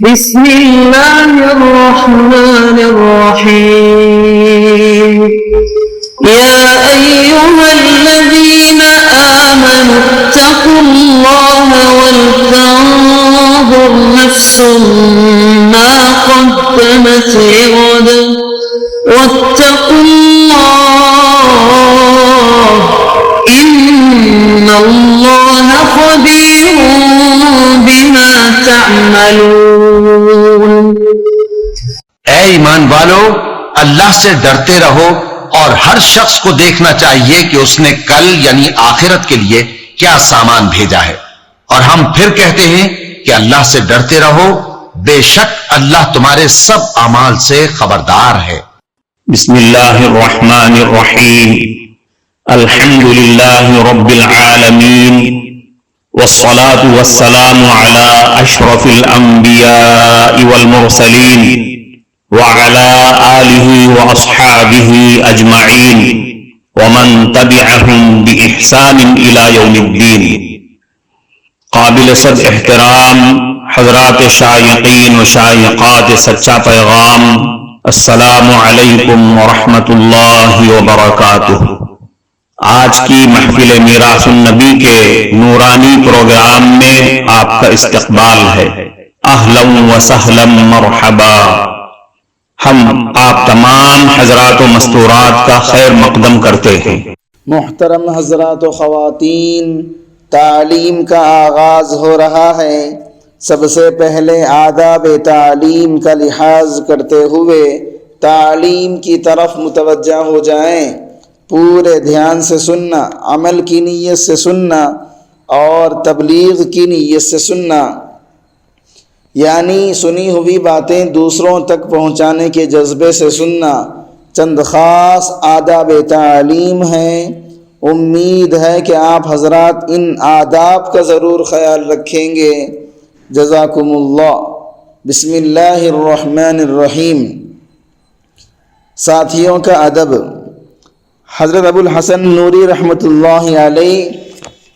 بسم الله الرحمن الرحيم يا أيها الذين آمنوا اتقوا الله ولتنظر نفس ما قدمت لغد واتقوا الله إن الله خبير بما تعملون۔ اے ایمان والو، اللہ سے ڈرتے رہو اور ہر شخص کو دیکھنا چاہیے کہ اس نے کل یعنی آخرت کے لیے کیا سامان بھیجا ہے، اور ہم پھر کہتے ہیں کہ اللہ سے ڈرتے رہو، بے شک اللہ تمہارے سب اعمال سے خبردار ہے۔ بسم اللہ الرحمن الرحیم، الحمد للہ رب العالمین، والصلاة والسلام على اشرف الانبیاء والمرسلین وعلى آلہ واصحابہ اجمعین ومن تبعہم بإحسان الى یوم الدین۔ قابل صد احترام حضرات شائقین و شائقات سچا پیغام، السلام علیکم ورحمۃ اللہ وبرکاتہ۔ آج کی محفل میراث النبی کے نورانی پروگرام میں آپ کا استقبال ہے۔ اہلا و سہلا مرحبا۔ ہم آپ تمام حضرات و مستورات کا خیر مقدم کرتے ہیں۔ محترم حضرات و خواتین، تعلیم کا آغاز ہو رہا ہے۔ سب سے پہلے آداب تعلیم کا لحاظ کرتے ہوئے تعلیم کی طرف متوجہ ہو جائیں۔ پورے دھیان سے سننا، عمل کی نیت سے سننا اور تبلیغ کی نیت سے سننا، یعنی سنی ہوئی باتیں دوسروں تک پہنچانے کے جذبے سے سننا۔ چند خاص آداب تعلیم ہیں، امید ہے کہ آپ حضرات ان آداب کا ضرور خیال رکھیں گے۔ جزاکم اللہ۔ بسم اللہ الرحمن الرحیم۔ ساتھیوں کا ادب۔ حضرت ابو الحسن نوری رحمۃ اللہ علیہ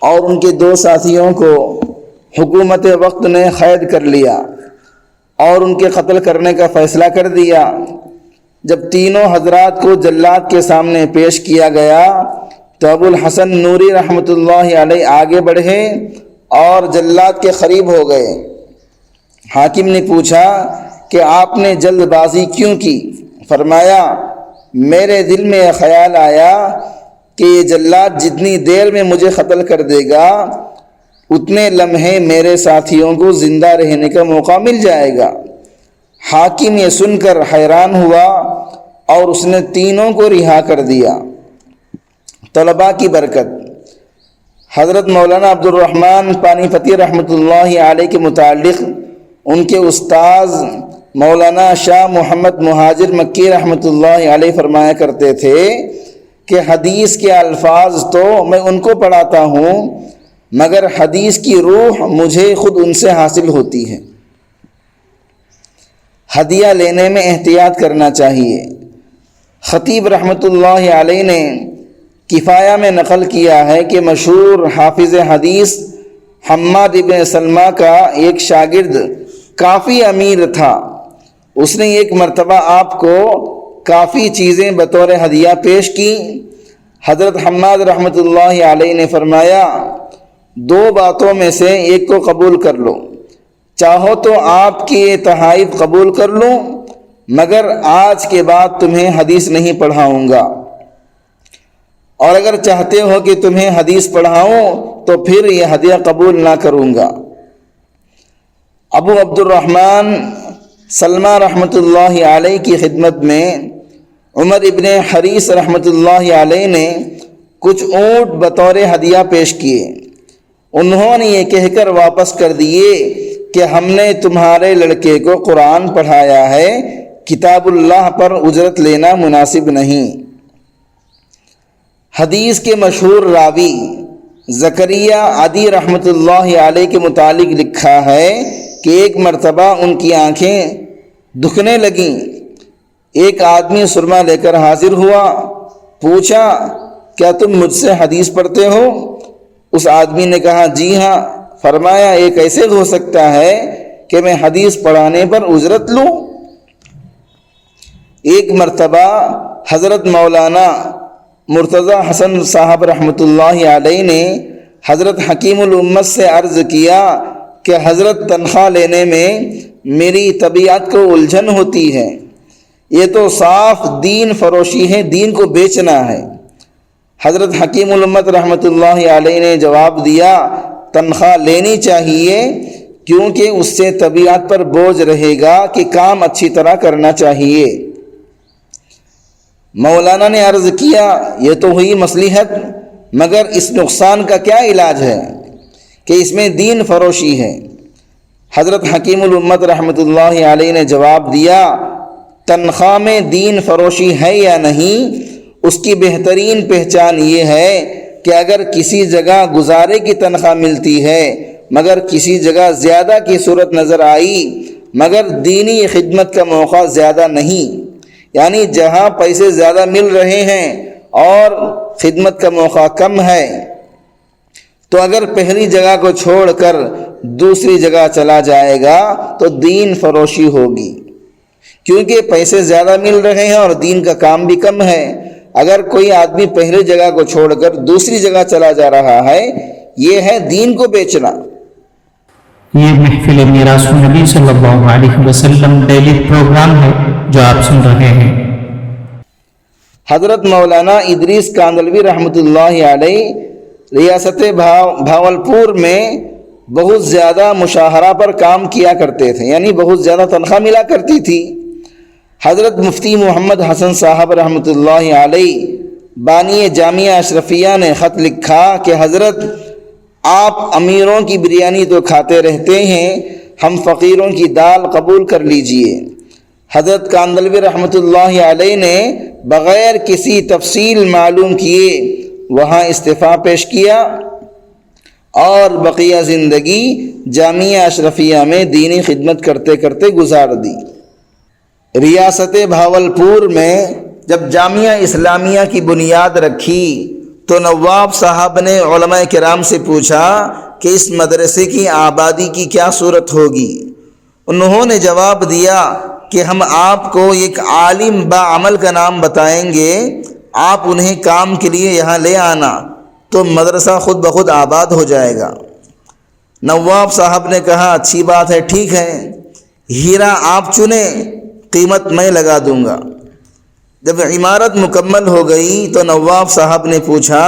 اور ان کے دو ساتھیوں کو حکومت وقت نے قید کر لیا اور ان کے قتل کرنے کا فیصلہ کر دیا۔ جب تینوں حضرات کو جلاد کے سامنے پیش کیا گیا تو ابو الحسن نوری رحمۃ اللہ علیہ آگے بڑھے اور جلاد کے قریب ہو گئے۔ حاکم نے پوچھا کہ آپ نے جلد بازی کیوں کی؟ فرمایا، میرے دل میں یہ خیال آیا کہ یہ جلاد جتنی دیر میں مجھے قتل کر دے گا اتنے لمحے میرے ساتھیوں کو زندہ رہنے کا موقع مل جائے گا۔ حاکم یہ سن کر حیران ہوا اور اس نے تینوں کو رہا کر دیا۔ طلباء کی برکت۔ حضرت مولانا عبد الرحمن پانی پتی رحمۃ اللہ علیہ کے متعلق ان کے استاذ مولانا شاہ محمد مہاجر مکی رحمۃ اللہ علیہ فرمایا کرتے تھے کہ حدیث کے الفاظ تو میں ان کو پڑھاتا ہوں مگر حدیث کی روح مجھے خود ان سے حاصل ہوتی ہے۔ ہدیہ لینے میں احتیاط کرنا چاہیے۔ خطیب رحمۃ اللہ علیہ نے کفایہ میں نقل کیا ہے کہ مشہور حافظ حدیث حماد ابن سلمہ کا ایک شاگرد کافی امیر تھا۔ اس نے ایک مرتبہ آپ کو کافی چیزیں بطور ہدیہ پیش کی۔ حضرت حماد رحمۃ اللہ علیہ نے فرمایا، دو باتوں میں سے ایک کو قبول کر لو، چاہو تو آپ کی یہ تحائف قبول کر لوں مگر آج کے بعد تمہیں حدیث نہیں پڑھاؤں گا، اور اگر چاہتے ہو کہ تمہیں حدیث پڑھاؤں تو پھر یہ ہدیہ قبول نہ کروں گا۔ ابو عبد الرحمن سلمہ رحمۃ اللہ علیہ کی خدمت میں عمر ابن حریث رحمۃ اللہ علیہ نے کچھ اونٹ بطور ہدیہ پیش کیے۔ انہوں نے یہ کہہ کر واپس کر دیے کہ ہم نے تمہارے لڑکے کو قرآن پڑھایا ہے، کتاب اللہ پر اجرت لینا مناسب نہیں۔ حدیث کے مشہور راوی زکریا عدی رحمۃ اللہ علیہ کے متعلق لکھا ہے کہ ایک مرتبہ ان کی آنکھیں دکھنے لگیں۔ ایک آدمی سرما لے کر حاضر ہوا، پوچھا، کیا تم مجھ سے حدیث پڑھتے ہو؟ اس آدمی نے کہا، جی ہاں۔ فرمایا، یہ کیسے ہو سکتا ہے کہ میں حدیث پڑھانے پر اجرت لوں؟ ایک مرتبہ حضرت مولانا مرتضی حسن صاحب رحمۃ اللہ علیہ نے حضرت حکیم الامت سے عرض کیا کہ حضرت تنخواہ لینے میں میری طبیعت کو الجھن ہوتی ہے، یہ تو صاف دین فروشی ہے، دین کو بیچنا ہے۔ حضرت حکیم الامت رحمۃ اللہ علیہ نے جواب دیا، تنخواہ لینی چاہیے کیونکہ اس سے طبیعت پر بوجھ رہے گا کہ کام اچھی طرح کرنا چاہیے۔ مولانا نے عرض کیا، یہ تو ہوئی مصلحت، مگر اس نقصان کا کیا علاج ہے کہ اس میں دین فروشی ہے؟ حضرت حکیم الامت رحمۃ اللہ علیہ نے جواب دیا، تنخواہ میں دین فروشی ہے یا نہیں، اس کی بہترین پہچان یہ ہے کہ اگر کسی جگہ گزارے کی تنخواہ ملتی ہے مگر کسی جگہ زیادہ کی صورت نظر آئی مگر دینی خدمت کا موقع زیادہ نہیں، یعنی جہاں پیسے زیادہ مل رہے ہیں اور خدمت کا موقع کم ہے، تو اگر پہلی جگہ کو چھوڑ کر دوسری جگہ چلا جائے گا تو دین فروشی ہوگی، کیونکہ پیسے زیادہ مل رہے ہیں اور دین کا کام بھی کم ہے۔ اگر کوئی آدمی پہلی جگہ کو چھوڑ کر دوسری جگہ چلا جا رہا ہے، یہ ہے دین کو بیچنا۔ یہ محفل میراث النبی صلی اللہ علیہ وسلم ڈیلی پروگرام ہے جو آپ سن رہے ہیں۔ حضرت مولانا ادریس کاندلوی رحمۃ اللہ علیہ ریاست بھاولپور میں بہت زیادہ مشاہرہ پر کام کیا کرتے تھے، یعنی بہت زیادہ تنخواہ ملا کرتی تھی۔ حضرت مفتی محمد حسن صاحب رحمۃ اللہ علیہ بانی جامعہ اشرفیہ نے خط لکھا کہ حضرت آپ امیروں کی بریانی تو کھاتے رہتے ہیں، ہم فقیروں کی دال قبول کر لیجئے۔ حضرت کاندلوی رحمۃ اللہ علیہ نے بغیر کسی تفصیل معلوم کیے وہاں استعفیٰ پیش کیا اور بقیہ زندگی جامعہ اشرفیہ میں دینی خدمت کرتے کرتے گزار دی۔ ریاست بھاولپور میں جب جامعہ اسلامیہ کی بنیاد رکھی تو نواب صاحب نے علماء کرام سے پوچھا کہ اس مدرسے کی آبادی کی کیا صورت ہوگی؟ انہوں نے جواب دیا کہ ہم آپ کو ایک عالم باعمل کا نام بتائیں گے، آپ انہیں کام کے لیے یہاں لے آنا تو مدرسہ خود بخود آباد ہو جائے گا۔ نواب صاحب نے کہا، اچھی بات ہے، ٹھیک ہے، ہیرا آپ چنیں، قیمت میں لگا دوں گا۔ جب عمارت مکمل ہو گئی تو نواب صاحب نے پوچھا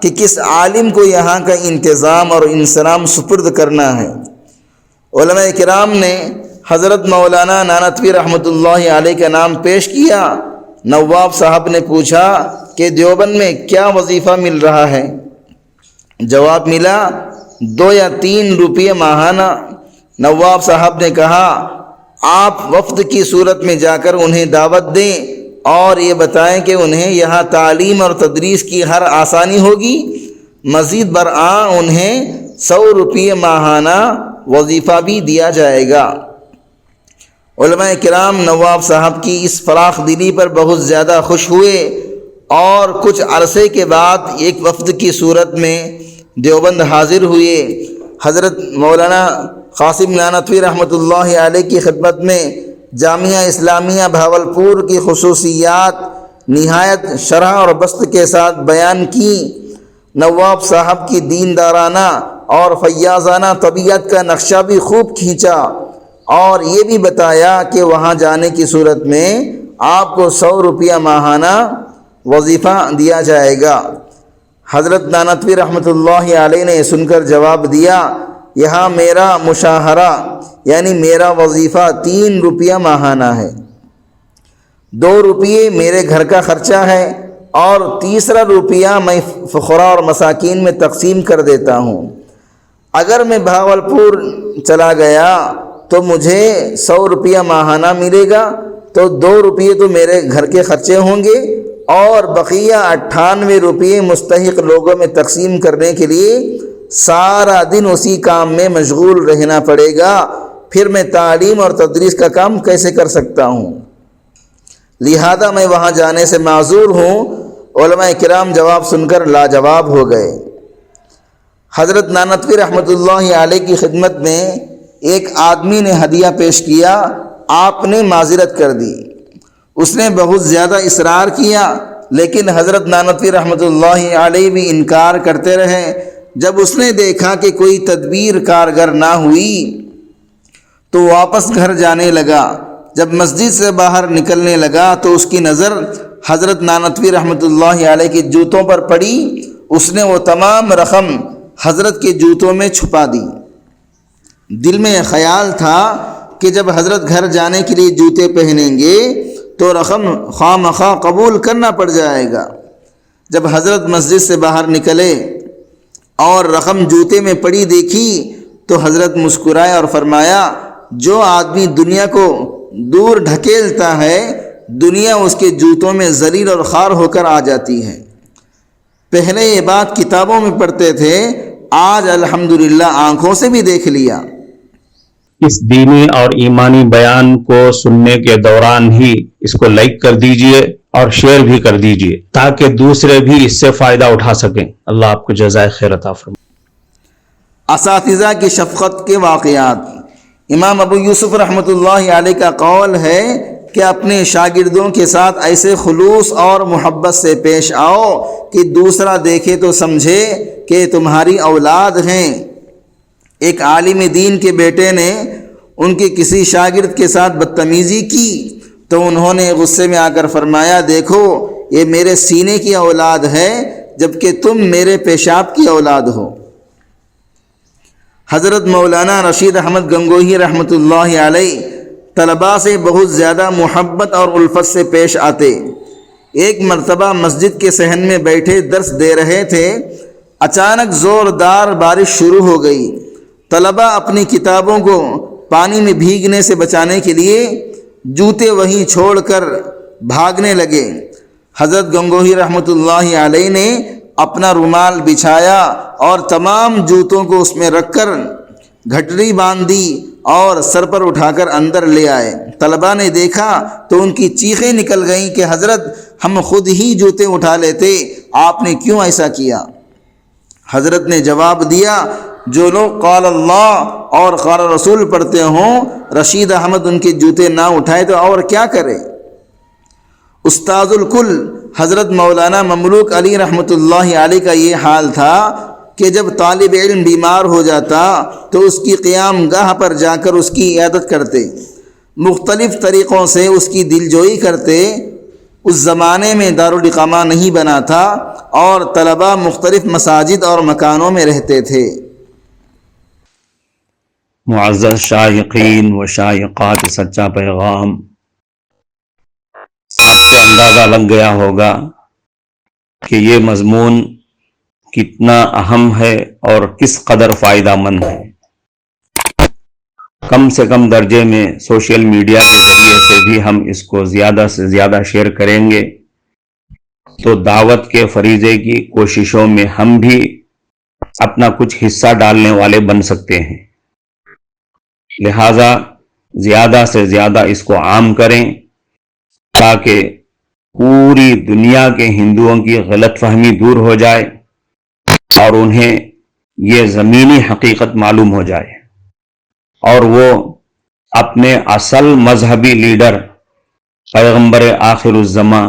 کہ کس عالم کو یہاں کا انتظام اور انصرام سپرد کرنا ہے؟ علماء کرام نے حضرت مولانا نانوتوی رحمۃ اللہ علیہ کا نام پیش کیا۔ نواب صاحب نے پوچھا کہ دیوبند میں کیا وظیفہ مل رہا ہے؟ جواب ملا 2 یا 3 روپے ماہانہ۔ نواب صاحب نے کہا، آپ وفد کی صورت میں جا کر انہیں دعوت دیں اور یہ بتائیں کہ انہیں یہاں تعلیم اور تدریس کی ہر آسانی ہوگی، مزید برآں انہیں 100 روپے ماہانہ وظیفہ بھی دیا جائے گا۔ علماء کرام نواب صاحب کی اس فراخ دلی پر بہت زیادہ خوش ہوئے اور کچھ عرصے کے بعد ایک وفد کی صورت میں دیوبند حاضر ہوئے۔ حضرت مولانا قاسم نانوتوی رحمۃ اللہ علیہ کی خدمت میں جامعہ اسلامیہ بھاولپور کی خصوصیات نہایت شرح اور بسط کے ساتھ بیان کی۔ نواب صاحب کی دیندارانہ اور فیاضانہ طبیعت کا نقشہ بھی خوب کھینچا اور یہ بھی بتایا کہ وہاں جانے کی صورت میں آپ کو 100 روپیہ ماہانہ وظیفہ دیا جائے گا۔ حضرت نانوتوی رحمۃ اللہ علیہ نے سن کر جواب دیا، یہاں میرا مشاہرہ یعنی میرا وظیفہ 3 روپیہ ماہانہ ہے، 2 روپیے میرے گھر کا خرچہ ہے اور تیسرا روپیہ میں فقراء اور مساکین میں تقسیم کر دیتا ہوں۔ اگر میں بھاولپور چلا گیا تو مجھے 100 روپیہ ماہانہ ملے گا تو 2 روپیے تو میرے گھر کے خرچے ہوں گے اور بقیہ 98 روپیے مستحق لوگوں میں تقسیم کرنے کے لیے سارا دن اسی کام میں مشغول رہنا پڑے گا، پھر میں تعلیم اور تدریس کا کام کیسے کر سکتا ہوں؟ لہذا میں وہاں جانے سے معذور ہوں۔ علماء کرام جواب سن کر لاجواب ہو گئے۔ حضرت نانوتوی رحمۃ اللہ علیہ کی خدمت میں ایک آدمی نے ہدیہ پیش کیا، آپ نے معذرت کر دی۔ اس نے بہت زیادہ اصرار کیا، لیکن حضرت نانوتوی رحمۃ اللہ علیہ بھی انکار کرتے رہے۔ جب اس نے دیکھا کہ کوئی تدبیر کارگر نہ ہوئی تو واپس گھر جانے لگا۔ جب مسجد سے باہر نکلنے لگا تو اس کی نظر حضرت نانوتوی رحمۃ اللہ علیہ کے جوتوں پر پڑی۔ اس نے وہ تمام رقم حضرت کے جوتوں میں چھپا دی۔ دل میں خیال تھا کہ جب حضرت گھر جانے کے لیے جوتے پہنیں گے تو رقم خواہ مخواہ قبول کرنا پڑ جائے گا۔ جب حضرت مسجد سے باہر نکلے اور رقم جوتے میں پڑی دیکھی تو حضرت مسکرائے اور فرمایا، جو آدمی دنیا کو دور ڈھکیلتا ہے، دنیا اس کے جوتوں میں ذلیل اور خوار ہو کر آ جاتی ہے۔ پہلے یہ بات کتابوں میں پڑھتے تھے، آج الحمدللہ آنکھوں سے بھی دیکھ لیا۔ اس دینی اور ایمانی بیان کو سننے کے دوران ہی اس کو لائک کر دیجئے اور شیئر بھی کر دیجئے تاکہ دوسرے بھی اس سے فائدہ اٹھا سکیں۔ اللہ آپ کو جزائے خیر عطا فرمائے۔ اساتذہ کی شفقت کے واقعات۔ امام ابو یوسف رحمۃ اللہ علیہ کا قول ہے کہ اپنے شاگردوں کے ساتھ ایسے خلوص اور محبت سے پیش آؤ کہ دوسرا دیکھے تو سمجھے کہ تمہاری اولاد ہیں۔ ایک عالم دین کے بیٹے نے ان کے کسی شاگرد کے ساتھ بدتمیزی کی تو انہوں نے غصے میں آ کر فرمایا، دیکھو یہ میرے سینے کی اولاد ہے جبکہ تم میرے پیشاب کی اولاد ہو۔ حضرت مولانا رشید احمد گنگوہی رحمۃ اللہ علیہ طلباء سے بہت زیادہ محبت اور الفت سے پیش آتے۔ ایک مرتبہ مسجد کے صحن میں بیٹھے درس دے رہے تھے، اچانک زوردار بارش شروع ہو گئی۔ طلباء اپنی کتابوں کو پانی میں بھیگنے سے بچانے کے لیے جوتے وہیں چھوڑ کر بھاگنے لگے۔ حضرت گنگوہی رحمۃ اللہ علیہ نے اپنا رومال بچھایا اور تمام جوتوں کو اس میں رکھ کر گھٹڑی باندھ دی اور سر پر اٹھا کر اندر لے آئے۔ طلباء نے دیکھا تو ان کی چیخیں نکل گئیں کہ حضرت ہم خود ہی جوتے اٹھا لیتے، آپ نے کیوں ایسا کیا؟ حضرت نے جواب دیا، جو لوگ قال اللہ اور قال رسول پڑھتے ہوں، رشید احمد ان کے جوتے نہ اٹھائے تو اور کیا کرے؟ استاذ الکل حضرت مولانا مملوک علی رحمۃ اللہ علیہ کا یہ حال تھا کہ جب طالب علم بیمار ہو جاتا تو اس کی قیام گاہ پر جا کر اس کی عیادت کرتے، مختلف طریقوں سے اس کی دلجوئی کرتے۔ اس زمانے میں دارالاقامہ نہیں بنا تھا اور طلباء مختلف مساجد اور مکانوں میں رہتے تھے۔ معزز شائقین و شائقات سچا پیغام، آپ کو اندازہ لگ گیا ہوگا کہ یہ مضمون کتنا اہم ہے اور کس قدر فائدہ مند ہے۔ کم سے کم درجے میں سوشل میڈیا کے ذریعے سے بھی ہم اس کو زیادہ سے زیادہ شیئر کریں گے تو دعوت کے فریضے کی کوششوں میں ہم بھی اپنا کچھ حصہ ڈالنے والے بن سکتے ہیں۔ لہذا زیادہ سے زیادہ اس کو عام کریں تاکہ پوری دنیا کے ہندوؤں کی غلط فہمی دور ہو جائے اور انہیں یہ زمینی حقیقت معلوم ہو جائے اور وہ اپنے اصل مذہبی لیڈر پیغمبر آخر الزماں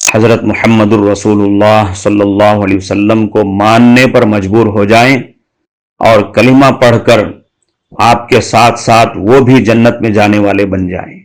حضرت محمد الرسول اللہ صلی اللہ علیہ وسلم کو ماننے پر مجبور ہو جائیں اور کلمہ پڑھ کر آپ کے ساتھ ساتھ وہ بھی جنت میں جانے والے بن جائیں۔